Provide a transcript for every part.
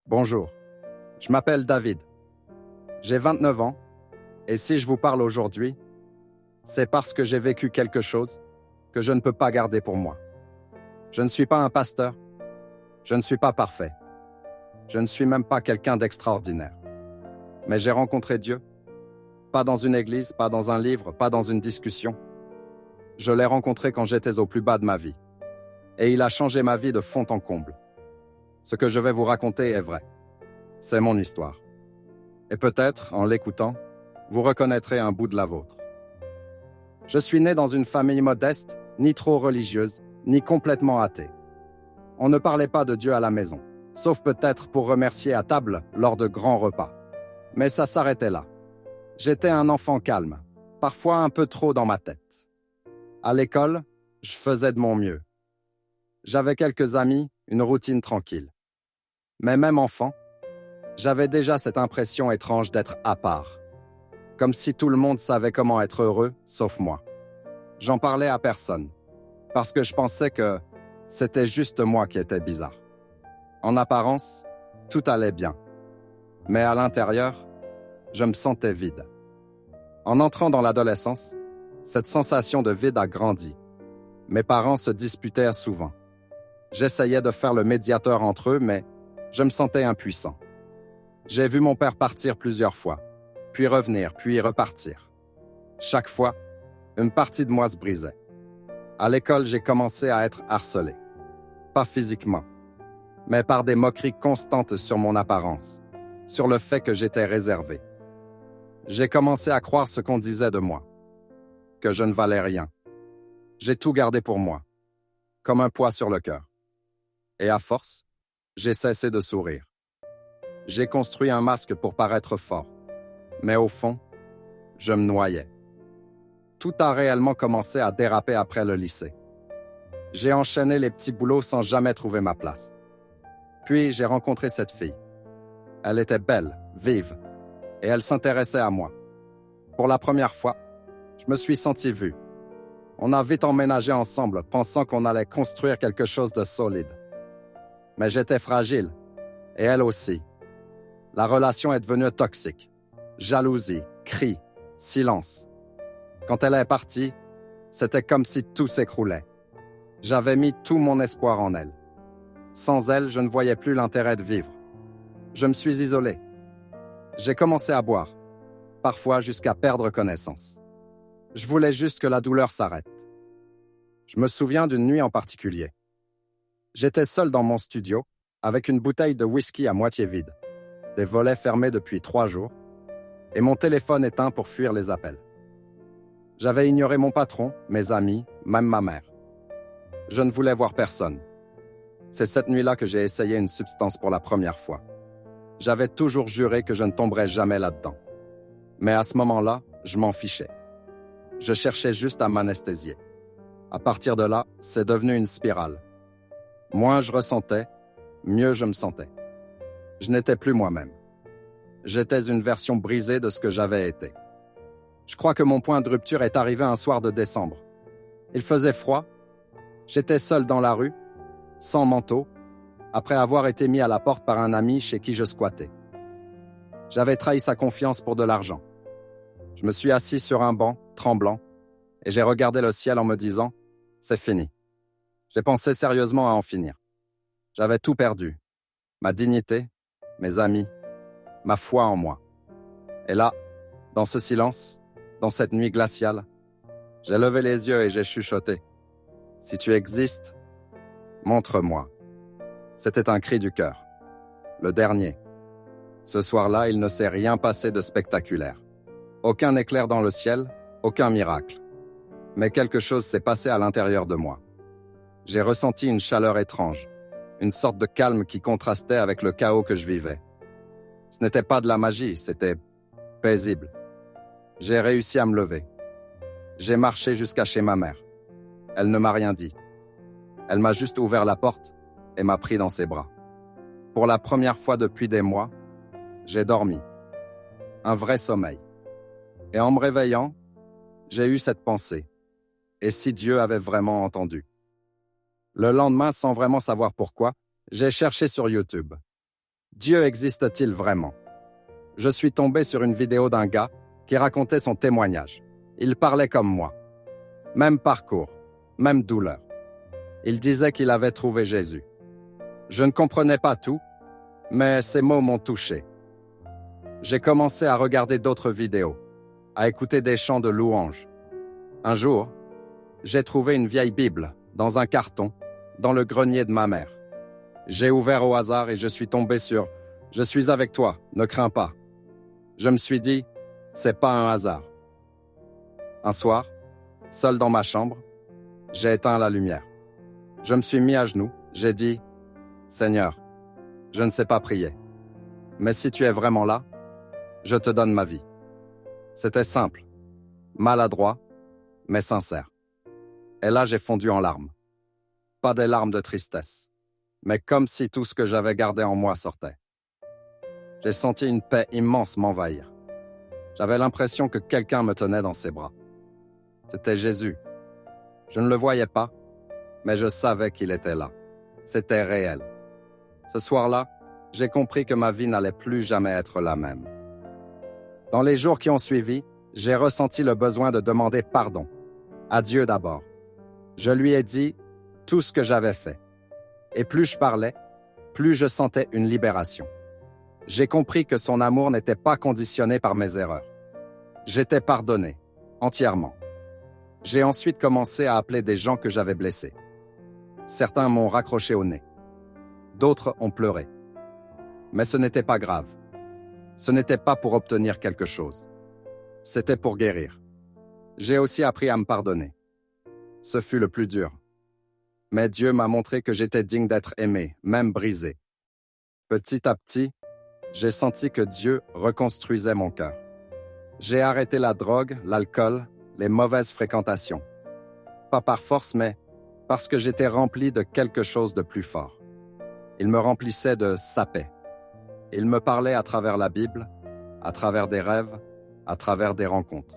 Bonjour, je m'appelle David. J'ai 29 ans et si je vous parle aujourd'hui, c'est parce que j'ai vécu quelque chose que je ne peux pas garder pour moi. Je ne suis pas un pasteur, je ne suis pas parfait, je ne suis même pas quelqu'un d'extraordinaire. Mais j'ai rencontré Dieu, pas dans une église, pas dans un livre, pas dans une discussion. Je l'ai rencontré quand j'étais au plus bas de ma vie. Et il a changé ma vie de fond en comble. Ce que je vais vous raconter est vrai. C'est mon histoire. Et peut-être, en l'écoutant, vous reconnaîtrez un bout de la vôtre. Je suis né dans une famille modeste, ni trop religieuse, ni complètement athée. On ne parlait pas de Dieu à la maison, sauf peut-être pour remercier à table lors de grands repas. Mais ça s'arrêtait là. J'étais un enfant calme, parfois un peu trop dans ma tête. À l'école, je faisais de mon mieux. J'avais quelques amis, une routine tranquille. Mais même enfant, j'avais déjà cette impression étrange d'être à part. Comme si tout le monde savait comment être heureux, sauf moi. J'en parlais à personne, parce que je pensais que c'était juste moi qui étais bizarre. En apparence, tout allait bien. Mais à l'intérieur, je me sentais vide. En entrant dans l'adolescence, cette sensation de vide a grandi. Mes parents se disputaient souvent. J'essayais de faire le médiateur entre eux, mais je me sentais impuissant. J'ai vu mon père partir plusieurs fois, puis revenir, puis repartir. Chaque fois, une partie de moi se brisait. À l'école, j'ai commencé à être harcelé. Pas physiquement, mais par des moqueries constantes sur mon apparence, sur le fait que j'étais réservé. J'ai commencé à croire ce qu'on disait de moi, que je ne valais rien. J'ai tout gardé pour moi, comme un poids sur le cœur. Et à force, j'ai cessé de sourire. J'ai construit un masque pour paraître fort, mais au fond, je me noyais. Tout a réellement commencé à déraper après le lycée. J'ai enchaîné les petits boulots sans jamais trouver ma place. Puis j'ai rencontré cette fille. Elle était belle, vive, et elle s'intéressait à moi. Pour la première fois, je me suis senti vu. On a vite emménagé ensemble, pensant qu'on allait construire quelque chose de solide. Mais j'étais fragile, et elle aussi. La relation est devenue toxique. Jalousie, cris, silence. Quand elle est partie, c'était comme si tout s'écroulait. J'avais mis tout mon espoir en elle. Sans elle, je ne voyais plus l'intérêt de vivre. Je me suis isolé. J'ai commencé à boire, parfois jusqu'à perdre connaissance. Je voulais juste que la douleur s'arrête. Je me souviens d'une nuit en particulier. J'étais seul dans mon studio, avec une bouteille de whisky à moitié vide, des volets fermés depuis 3 jours, et mon téléphone éteint pour fuir les appels. J'avais ignoré mon patron, mes amis, même ma mère. Je ne voulais voir personne. C'est cette nuit-là que j'ai essayé une substance pour la première fois. J'avais toujours juré que je ne tomberais jamais là-dedans. Mais à ce moment-là, je m'en fichais. Je cherchais juste à m'anesthésier. À partir de là, c'est devenu une spirale. Moins je ressentais, mieux je me sentais. Je n'étais plus moi-même. J'étais une version brisée de ce que j'avais été. Je crois que mon point de rupture est arrivé un soir de décembre. Il faisait froid. J'étais seul dans la rue, sans manteau, après avoir été mis à la porte par un ami chez qui je squattais. J'avais trahi sa confiance pour de l'argent. Je me suis assis sur un banc, tremblant, et j'ai regardé le ciel en me disant « C'est fini ». J'ai pensé sérieusement à en finir. J'avais tout perdu. Ma dignité, mes amis, ma foi en moi. Et là, dans ce silence, dans cette nuit glaciale, j'ai levé les yeux et j'ai chuchoté « Si tu existes, montre-moi ». C'était un cri du cœur. Le dernier. Ce soir-là, il ne s'est rien passé de spectaculaire. Aucun éclair dans le ciel, aucun miracle. Mais quelque chose s'est passé à l'intérieur de moi. J'ai ressenti une chaleur étrange, une sorte de calme qui contrastait avec le chaos que je vivais. Ce n'était pas de la magie, c'était paisible. J'ai réussi à me lever. J'ai marché jusqu'à chez ma mère. Elle ne m'a rien dit. Elle m'a juste ouvert la porte et m'a pris dans ses bras. Pour la première fois depuis des mois, j'ai dormi. Un vrai sommeil. Et en me réveillant, j'ai eu cette pensée. Et si Dieu avait vraiment entendu? Le lendemain, sans vraiment savoir pourquoi, j'ai cherché sur YouTube. Dieu existe-t-il vraiment? Je suis tombé sur une vidéo d'un gars qui racontait son témoignage. Il parlait comme moi. Même parcours, même douleur. Il disait qu'il avait trouvé Jésus. Je ne comprenais pas tout, mais ces mots m'ont touché. J'ai commencé à regarder d'autres vidéos, à écouter des chants de louanges. Un jour, j'ai trouvé une vieille Bible dans un carton, dans le grenier de ma mère. J'ai ouvert au hasard et je suis tombé sur « Je suis avec toi, ne crains pas ». Je me suis dit « C'est pas un hasard ». Un soir, seul dans ma chambre, j'ai éteint la lumière. Je me suis mis à genoux, j'ai dit « Seigneur, je ne sais pas prier, mais si tu es vraiment là, je te donne ma vie ». C'était simple, maladroit, mais sincère. Et là, j'ai fondu en larmes. Pas des larmes de tristesse, mais comme si tout ce que j'avais gardé en moi sortait. J'ai senti une paix immense m'envahir. J'avais l'impression que quelqu'un me tenait dans ses bras. C'était Jésus. Je ne le voyais pas, mais je savais qu'il était là. C'était réel. Ce soir-là, j'ai compris que ma vie n'allait plus jamais être la même. Dans les jours qui ont suivi, j'ai ressenti le besoin de demander pardon. À Dieu d'abord. Je lui ai dit tout ce que j'avais fait. Et plus je parlais, plus je sentais une libération. J'ai compris que son amour n'était pas conditionné par mes erreurs. J'étais pardonné, entièrement. J'ai ensuite commencé à appeler des gens que j'avais blessés. Certains m'ont raccroché au nez. D'autres ont pleuré. Mais ce n'était pas grave. Ce n'était pas pour obtenir quelque chose. C'était pour guérir. J'ai aussi appris à me pardonner. Ce fut le plus dur. Mais Dieu m'a montré que j'étais digne d'être aimé, même brisé. Petit à petit, j'ai senti que Dieu reconstruisait mon cœur. J'ai arrêté la drogue, l'alcool, les mauvaises fréquentations. Pas par force, mais parce que j'étais rempli de quelque chose de plus fort. Il me remplissait de sa paix. Il me parlait à travers la Bible, à travers des rêves, à travers des rencontres.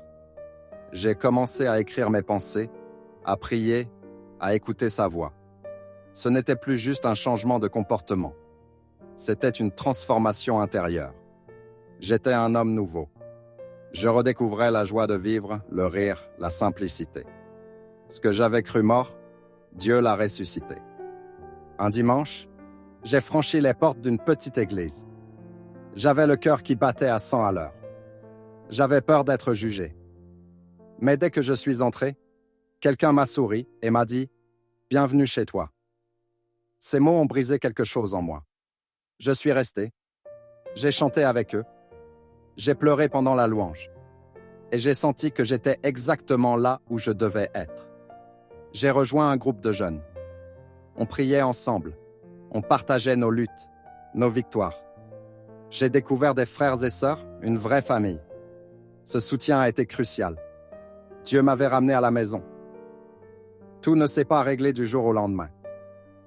J'ai commencé à écrire mes pensées, à prier, à écouter sa voix. Ce n'était plus juste un changement de comportement. C'était une transformation intérieure. J'étais un homme nouveau. Je redécouvrais la joie de vivre, le rire, la simplicité. Ce que j'avais cru mort, Dieu l'a ressuscité. Un dimanche, j'ai franchi les portes d'une petite église. J'avais le cœur qui battait à 100 à l'heure. J'avais peur d'être jugé. Mais dès que je suis entré, quelqu'un m'a souri et m'a dit « Bienvenue chez toi ». Ces mots ont brisé quelque chose en moi. Je suis resté. J'ai chanté avec eux. J'ai pleuré pendant la louange. Et j'ai senti que j'étais exactement là où je devais être. J'ai rejoint un groupe de jeunes. On priait ensemble. On partageait nos luttes, nos victoires. J'ai découvert des frères et sœurs, une vraie famille. Ce soutien a été crucial. Dieu m'avait ramené à la maison. Tout ne s'est pas réglé du jour au lendemain.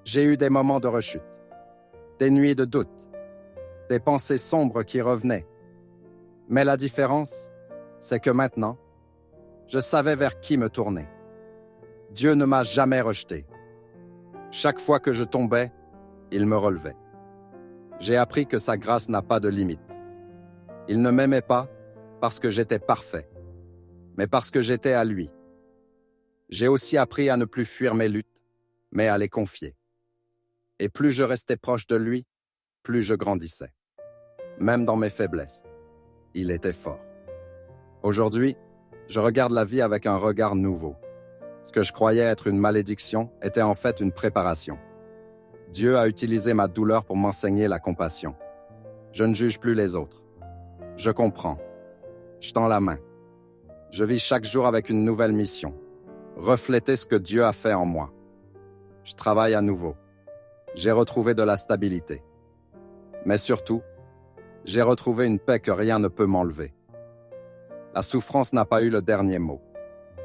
J'ai eu des moments de rechute, des nuits de doute, des pensées sombres qui revenaient. Mais la différence, c'est que maintenant, je savais vers qui me tourner. Dieu ne m'a jamais rejeté. Chaque fois que je tombais, il me relevait. J'ai appris que sa grâce n'a pas de limite. Il ne m'aimait pas parce que j'étais parfait, mais parce que j'étais à lui. J'ai aussi appris à ne plus fuir mes luttes, mais à les confier. Et plus je restais proche de lui, plus je grandissais. Même dans mes faiblesses, il était fort. Aujourd'hui, je regarde la vie avec un regard nouveau. Ce que je croyais être une malédiction était en fait une préparation. Dieu a utilisé ma douleur pour m'enseigner la compassion. Je ne juge plus les autres. Je comprends. Je tends la main. Je vis chaque jour avec une nouvelle mission. Refléter ce que Dieu a fait en moi. Je travaille à nouveau. J'ai retrouvé de la stabilité. Mais surtout, j'ai retrouvé une paix que rien ne peut m'enlever. La souffrance n'a pas eu le dernier mot.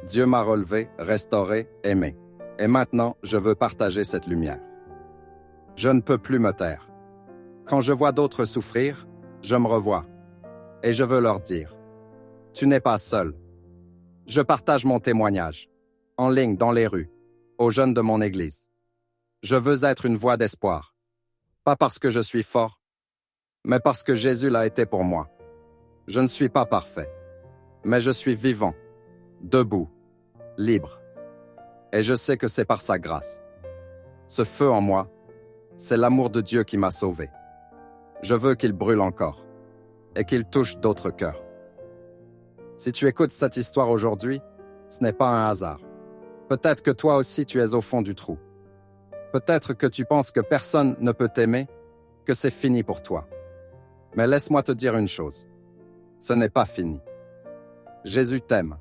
Dieu m'a relevé, restauré, aimé. Et maintenant, je veux partager cette lumière. Je ne peux plus me taire. Quand je vois d'autres souffrir, je me revois. Et je veux leur dire, « Tu n'es pas seul. » Je partage mon témoignage, en ligne, dans les rues, aux jeunes de mon église. Je veux être une voix d'espoir. Pas parce que je suis fort, mais parce que Jésus l'a été pour moi. Je ne suis pas parfait, mais je suis vivant, debout, libre. Et je sais que c'est par sa grâce. Ce feu en moi, c'est l'amour de Dieu qui m'a sauvé. Je veux qu'il brûle encore et qu'il touche d'autres cœurs. Si tu écoutes cette histoire aujourd'hui, ce n'est pas un hasard. Peut-être que toi aussi tu es au fond du trou. Peut-être que tu penses que personne ne peut t'aimer, que c'est fini pour toi. Mais laisse-moi te dire une chose. Ce n'est pas fini. Jésus t'aime.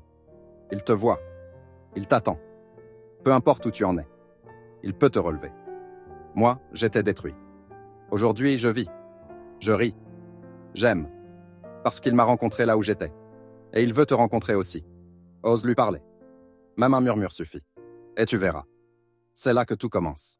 Il te voit. Il t'attend. Peu importe où tu en es. Il peut te relever. Moi, j'étais détruit. Aujourd'hui, je vis. Je ris. J'aime. Parce qu'il m'a rencontré là où j'étais. Et il veut te rencontrer aussi. Ose lui parler. Même un murmure suffit. Et tu verras. C'est là que tout commence.